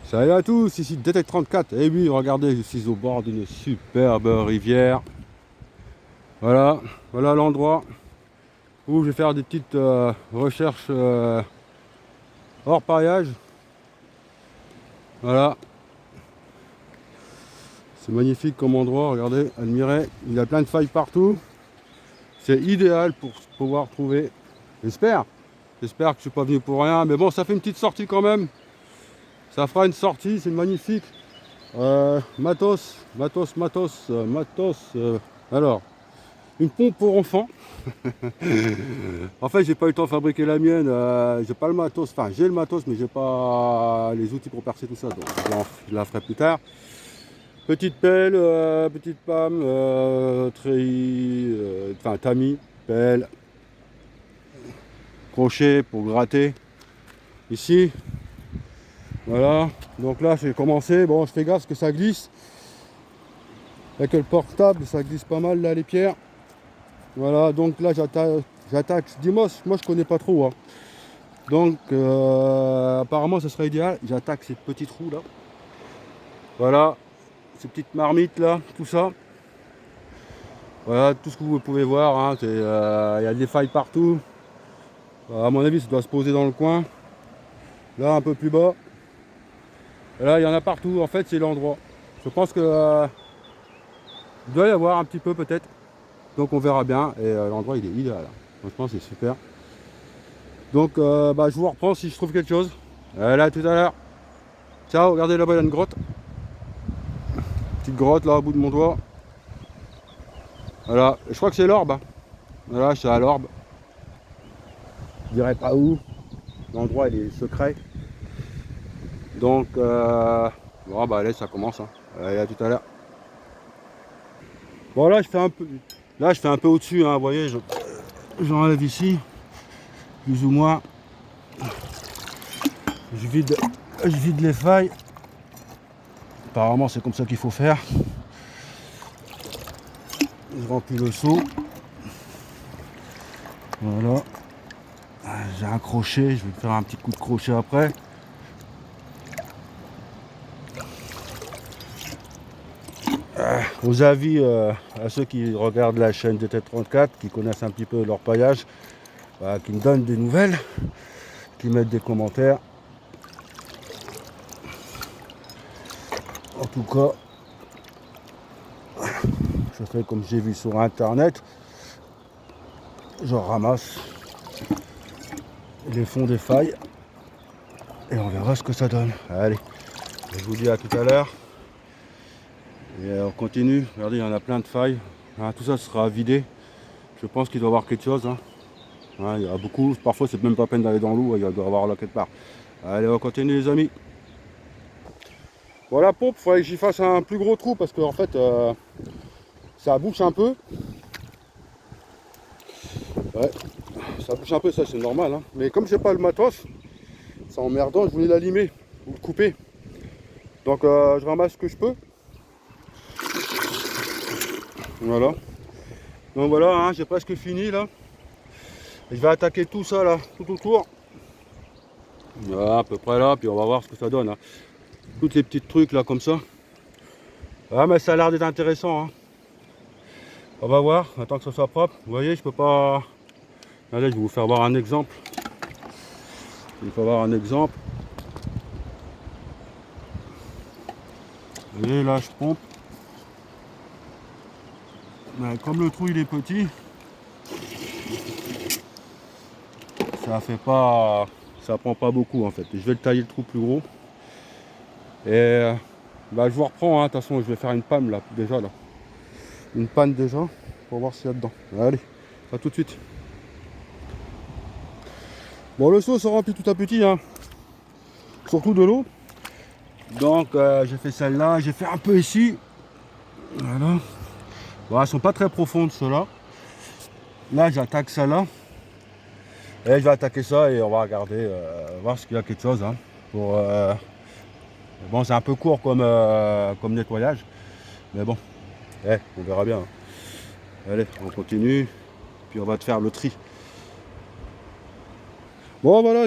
Salut à tous, ici Detect 34. Et oui, regardez, je suis au bord d'une superbe rivière. Voilà, voilà l'endroit où je vais faire des petites recherches hors paillage. Voilà, c'est magnifique comme endroit, regardez, admirez. Il y a plein de failles partout. C'est idéal pour pouvoir trouver, j'espère. J'espère que je suis pas venu pour rien, mais bon, ça fait une petite sortie quand même. Ça fera une sortie, c'est magnifique. Alors, une pompe pour enfants. En fait, j'ai pas eu le temps de fabriquer la mienne. J'ai pas le matos. Enfin, j'ai le matos, mais j'ai pas les outils pour percer tout ça. Donc, je la ferai plus tard. Petite pelle, petite pâme, treillis, enfin tamis, pelle, crochet pour gratter. Ici, voilà. Donc là, j'ai commencé. Bon, je fais gaffe parce que ça glisse. Avec le portable, ça glisse pas mal là les pierres. Voilà. Donc là, j'attaque. Dis-moi, moi je connais pas trop, hein. Donc apparemment ce serait idéal. J'attaque ces petits trous là. Voilà, ces petites marmites là, tout ça. Voilà tout ce que vous pouvez voir, hein. Il y a des failles partout. À mon avis ça doit se poser dans le coin. Là un peu plus bas. Et là il y en a partout. En fait c'est l'endroit. Je pense que il doit y avoir un petit peu peut-être. Donc on verra bien. Et l'endroit il est idéal. Franchement c'est super. Donc je vous reprends si je trouve quelque chose. Allez, à tout à l'heure. Ciao, regardez là-bas il y a une grotte. Petite grotte là au bout de mon doigt. Voilà, je crois que c'est l'orbe, hein. Voilà, c'est à l'orbe. Je dirais pas où. L'endroit il est secret. Donc bon bah allez, ça commence, hein. Allez, à tout à l'heure. Bon là je fais un peu. Là je fais un peu au-dessus, hein, vous voyez, j'enlève ici, plus ou moins. Je vide les failles. Apparemment c'est comme ça qu'il faut faire. Je remplis le seau. Voilà. J'ai un crochet, je vais faire un petit coup de crochet après. Aux avis à ceux qui regardent la chaîne DT34, qui connaissent un petit peu leur paillage, qui me donnent des nouvelles, qui mettent des commentaires. En tout cas, je fais comme j'ai vu sur internet, je ramasse les fonds des failles et on verra ce que ça donne. Allez, je vous dis à tout à l'heure. Et on continue, regardez, il y en a plein de failles. Hein, tout ça sera vidé. Je pense qu'il doit y avoir quelque chose, hein. Hein, il y a beaucoup, parfois c'est même pas peine d'aller dans l'eau, il doit y avoir là quelque part. Allez, on continue les amis. Bon, la pompe, il faudrait que j'y fasse un plus gros trou parce que en fait ça bouche un peu. Ouais, ça bouche un peu, ça c'est normal, hein. Mais comme j'ai pas le matos, c'est emmerdant, je voulais la limer ou le couper. Donc je ramasse ce que je peux. Voilà. Donc voilà, hein, j'ai presque fini là. Et je vais attaquer tout ça là, tout autour. Voilà, à peu près là, puis on va voir ce que ça donne, hein. Toutes les petites trucs là comme ça. Ah mais ça a l'air d'être intéressant, hein. On va voir, attends que ça soit propre. Vous voyez, je peux pas. Allez, je vais vous faire voir un exemple. Il faut voir un exemple. Vous voyez, là je pompe. Mais comme le trou il est petit, ça fait pas. Ça prend pas beaucoup en fait. Je vais le tailler le trou plus gros. Et je vous reprends, hein. De toute façon je vais faire une panne là déjà là. Une panne déjà pour voir s'il y a dedans. Allez, à tout de suite. Bon, le seau se remplit tout à petit, hein. Surtout de l'eau. Donc j'ai fait celle-là, j'ai fait un peu ici. Voilà. Bon, elles sont pas très profondes ceux-là. Là j'attaque celle-là. Et je vais attaquer ça et on va regarder, voir s'il y a quelque chose, hein, pour, bon, c'est un peu court comme nettoyage. Mais bon, on verra bien, hein. Allez, on continue. Puis on va te faire le tri. Bon voilà,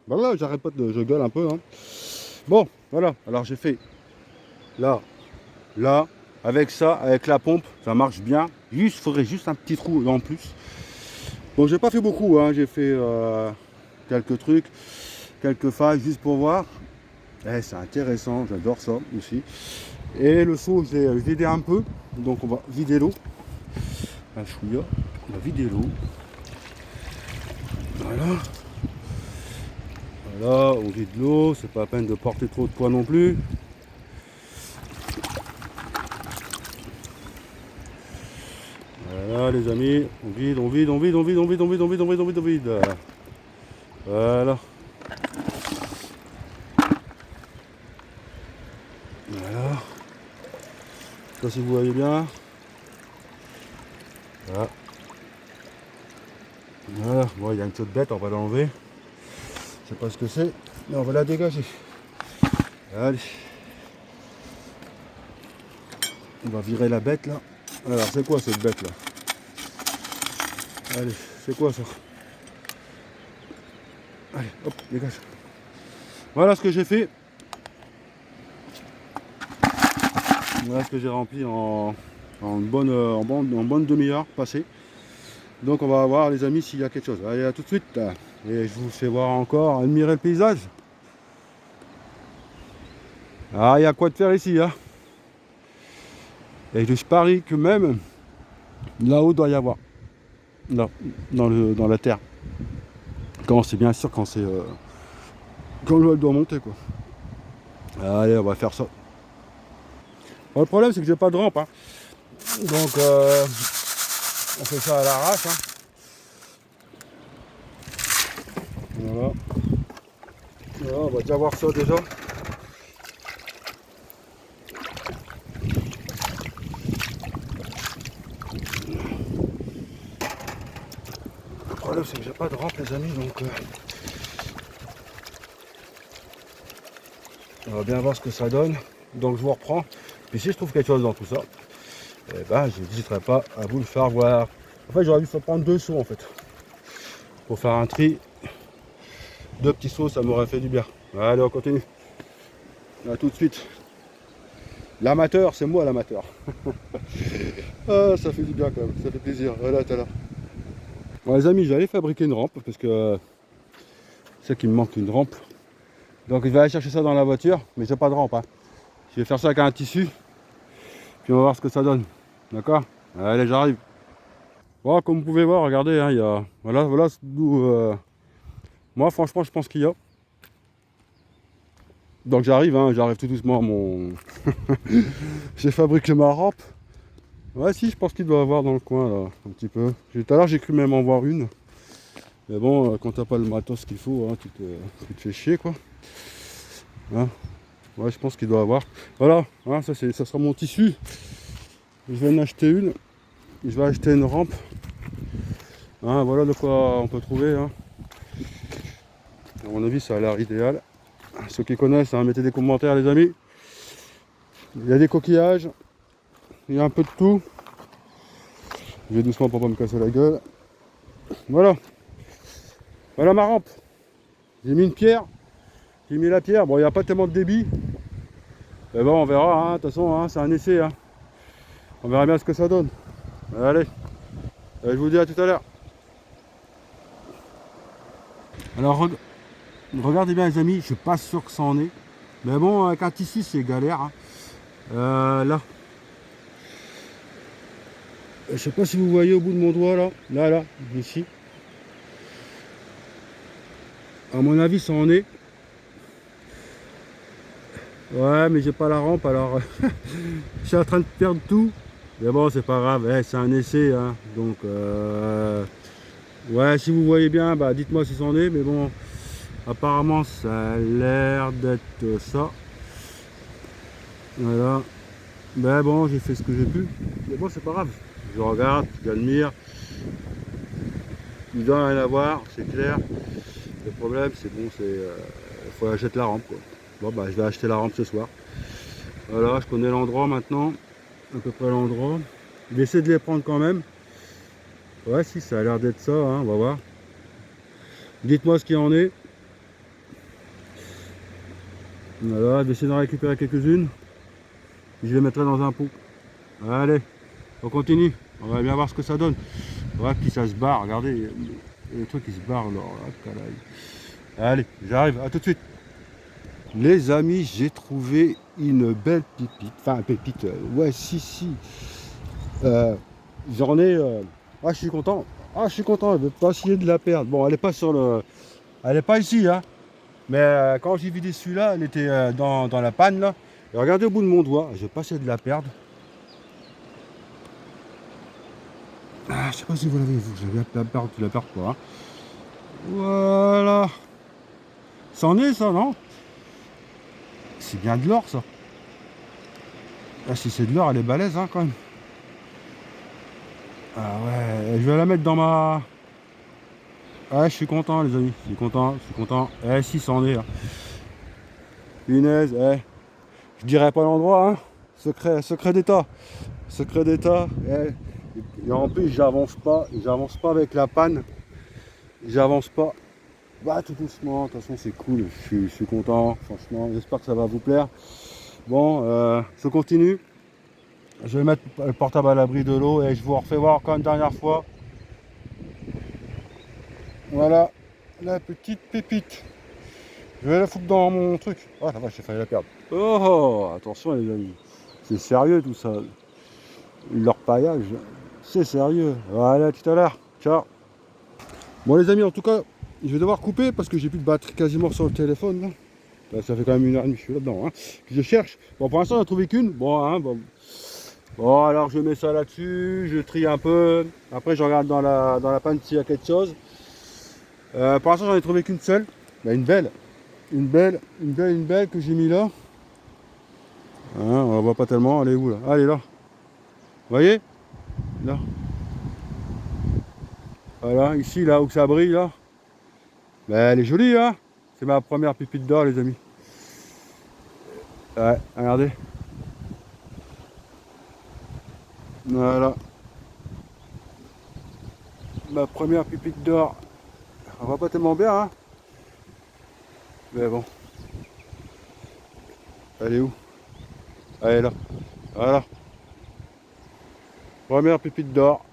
voilà, j'arrête pas de. Je gueule un peu, hein. Bon, Voilà, alors j'ai fait là, là, avec ça, avec la pompe, ça marche bien. Juste, il faudrait juste un petit trou en plus. Bon, j'ai pas fait beaucoup, hein. J'ai fait quelques trucs, quelques failles juste pour voir. Eh, c'est intéressant, j'adore ça aussi. Et le seau, je l'ai vidé un peu, donc on va vider l'eau. Un chouïa, on va vider l'eau. Voilà. Voilà, on vide l'eau, c'est pas la peine de porter trop de poids non plus. Voilà les amis, on vide, on vide, on vide, on vide, on vide, on vide, on vide, on vide, on vide, on vide. Voilà. Voilà. Je sais pas si vous voyez bien. Voilà. Voilà. Bon, il y a une petite bête, on va l'enlever. Je sais pas ce que c'est, mais on va la dégager. Allez. On va virer la bête là. Alors c'est quoi cette bête là? Allez, c'est quoi ça? Allez, hop, dégage. Voilà ce que j'ai fait. Voilà ce que j'ai rempli en bonne demi-heure passée. Donc on va voir les amis s'il y a quelque chose. Allez, à tout de suite. Et je vous fais voir encore, admirer le paysage. Ah, il y a quoi de faire ici, hein. Et je parie que même là-haut doit y avoir. Là, dans la terre. Quand c'est bien sûr quand c'est quand l'eau doit monter quoi. Allez, on va faire ça. Bon, le problème c'est que j'ai pas de rampe, hein. Donc on fait ça à l'arrache, hein. Voilà. Voilà, on va déjà voir ça déjà. Le problème c'est que j'ai pas de rampe les amis, donc on va bien voir ce que ça donne. Donc je vous reprends. Puis si je trouve quelque chose dans tout ça, eh ben je n'hésiterai pas à vous le faire voir. En fait j'aurais dû prendre 2 seaux en fait. Pour faire un tri. 2 petits seaux, ça m'aurait fait du bien. Allez, on continue. A tout de suite. L'amateur, c'est moi l'amateur. Ah, ça fait du bien quand même, ça fait plaisir. Voilà, t'es là. Bon les amis, je vais aller fabriquer une rampe parce que c'est qu'il me manque une rampe. Donc je vais aller chercher ça dans la voiture, mais j'ai pas de rampe, hein. Je vais faire ça avec un tissu. Puis on va voir ce que ça donne. D'accord? Allez, j'arrive. Bon, comme vous pouvez voir, regardez, hein, il y a. Voilà d'où. Moi franchement je pense qu'il y a. Donc j'arrive, hein, j'arrive tout doucement à mon. J'ai fabriqué ma rampe. Ouais si je pense qu'il doit y avoir dans le coin là, un petit peu. Tout à l'heure j'ai cru même en voir une. Mais bon, quand t'as pas le matos qu'il faut, hein, tu te fais chier quoi. Hein, ouais je pense qu'il doit y avoir. Voilà, hein, ça sera mon tissu. Je vais en acheter une. Je vais acheter une rampe. Hein, voilà de quoi on peut trouver. Hein. À mon avis ça a l'air idéal. Ceux qui connaissent, hein, mettez des commentaires les amis. Il y a des coquillages. Il y a un peu de tout. Je vais doucement pour pas me casser la gueule. Voilà. Voilà ma rampe. J'ai mis une pierre. J'ai mis la pierre. Bon, il n'y a pas tellement de débit. Mais bon, on verra. Hein. De toute façon, hein, c'est un essai. Hein. On verra bien ce que ça donne. Allez. Je vous dis à tout à l'heure. Alors, regardez bien les amis. Je suis pas sûr que ça en est. Mais bon, avec un tissu, c'est galère. Hein. Là. Je sais pas si vous voyez au bout de mon doigt là. Là, ici. À mon avis, ça en est. Ouais, mais j'ai pas la rampe, alors je suis en train de perdre tout. Mais bon, c'est pas grave, c'est un essai. Hein. Donc, ouais, si vous voyez bien, bah, dites-moi si c'en est. Mais bon, apparemment, ça a l'air d'être ça. Voilà. Mais bon, j'ai fait ce que j'ai pu. Mais bon, c'est pas grave. Je regarde, j'admire. Il doit rien avoir, c'est clair. Le problème, c'est bon, il faut acheter la rampe, quoi. Bon, bah, je vais acheter la rampe ce soir. Voilà, je connais l'endroit maintenant. À peu près l'endroit. Je vais essayer de les prendre quand même. Ouais, si, ça a l'air d'être ça, hein, on va voir. Dites-moi ce qu'il en est. Voilà, je vais essayer d'en récupérer quelques-unes. Je les mettrai dans un pot. Allez, on continue. On va bien voir ce que ça donne. Voilà, puis ça se barre, regardez. Le truc qui se barre là. Allez, j'arrive, à tout de suite. Les amis, j'ai trouvé une belle pépite. Enfin, pépite, ouais, si. J'en ai. Ah, je suis content. Ah, je suis content. Je vais pas essayer de la perdre. Bon, elle est pas sur le. Elle est pas ici, hein. Mais quand j'ai vidé celui-là, elle était dans la panne là. Et regardez au bout de mon doigt. Je vais pas essayer de la perdre. Ah, je sais pas si vous l'avez vu. Je vais la perdre, tu la perds pas. Hein. Voilà. C'en est ça, non? C'est bien de l'or ça. Ah, si c'est de l'or, elle est balèze hein, quand même. Ah ouais, je vais la mettre dans ma. Ah, je suis content les amis, je suis content. Eh si, c'en est. Hein. Punaise, je dirais pas l'endroit, hein. Secret d'état. Secret d'état. Et en plus, j'avance pas avec la panne. J'avance pas. Bah tout doucement, de toute façon c'est cool, je suis content, franchement, j'espère que ça va vous plaire. Bon, je continue. Je vais mettre le portable à l'abri de l'eau et je vous refais voir encore une dernière fois. Voilà, la petite pépite. Je vais la foutre dans mon truc. Oh la vache, j'ai failli la perdre. Oh, attention les amis. C'est sérieux tout ça. Leur paillage, c'est sérieux. Voilà, à tout à l'heure. Ciao. Bon les amis, en tout cas, je vais devoir couper parce que j'ai plus de batterie quasiment sur le téléphone. Là. Là, ça fait quand même 1h30 que je suis là-dedans. Hein. Je cherche. Bon, pour l'instant, j'en ai trouvé qu'une. Bon, hein, bon. Bon, alors je mets ça là-dessus, je trie un peu. Après, je regarde dans la panne s'il y a quelque chose. Pour l'instant, j'en ai trouvé qu'une seule. Bah, une belle que j'ai mis là. Hein, on la voit pas tellement. Elle est où là? Ah, elle est là. Vous voyez? Là. Voilà, ici, là où ça brille, là. Bah, elle est jolie, hein? C'est ma première pépite d'or, les amis. Ouais, regardez. Voilà. Ma première pépite d'or. On voit pas tellement bien, hein? Mais bon. Elle est où? Elle est là. Voilà. Première pépite d'or.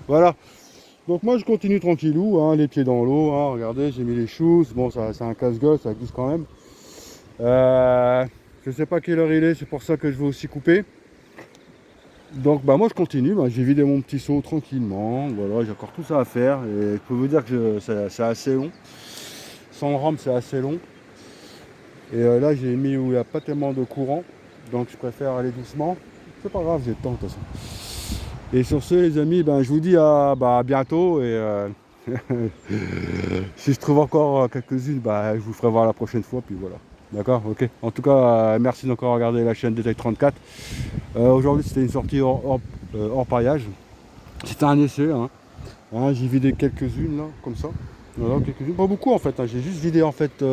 Voilà. Donc moi je continue tranquillou, hein, les pieds dans l'eau. Hein, regardez, j'ai mis les shoes. Bon, ça c'est un casse-gueule, ça glisse quand même. Je sais pas quelle heure il est, c'est pour ça que je vais aussi couper. Donc bah moi je continue, bah, j'ai vidé mon petit seau tranquillement. Voilà, j'ai encore tout ça à faire. Et je peux vous dire que c'est assez long. Sans le rhum, c'est assez long. Et là j'ai mis où il n'y a pas tellement de courant. Donc je préfère aller doucement. C'est pas grave, j'ai le temps de toute façon. Et sur ce les amis, ben, je vous dis à bientôt et si je trouve encore quelques-unes, bah, je vous ferai voir la prochaine fois, puis voilà. D'accord, ok. En tout cas, merci d'encore regarder la chaîne Détail 34. Aujourd'hui c'était une sortie hors paillage. C'était un essai, hein. Hein, j'ai vidé quelques-unes là, comme ça. Voilà, quelques-unes. Pas beaucoup en fait, hein. J'ai juste vidé en fait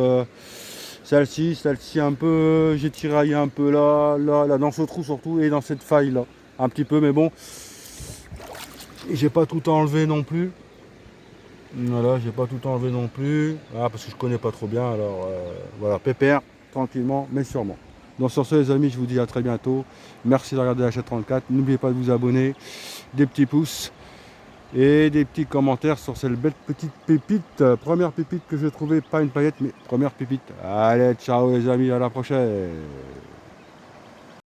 celle-ci un peu, j'ai tiraillé un peu là, dans ce trou surtout, et dans cette faille là. Un petit peu, mais bon. J'ai pas tout enlevé non plus. Voilà, j'ai pas tout enlevé non plus. Ah, parce que je connais pas trop bien. Alors voilà, pépère, tranquillement, mais sûrement. Donc sur ce les amis, je vous dis à très bientôt. Merci de regarder la chaîne 34. N'oubliez pas de vous abonner, des petits pouces et des petits commentaires sur cette belle petite pépite. Première pépite que j'ai trouvée, pas une paillette, mais première pépite. Allez, ciao les amis, à la prochaine.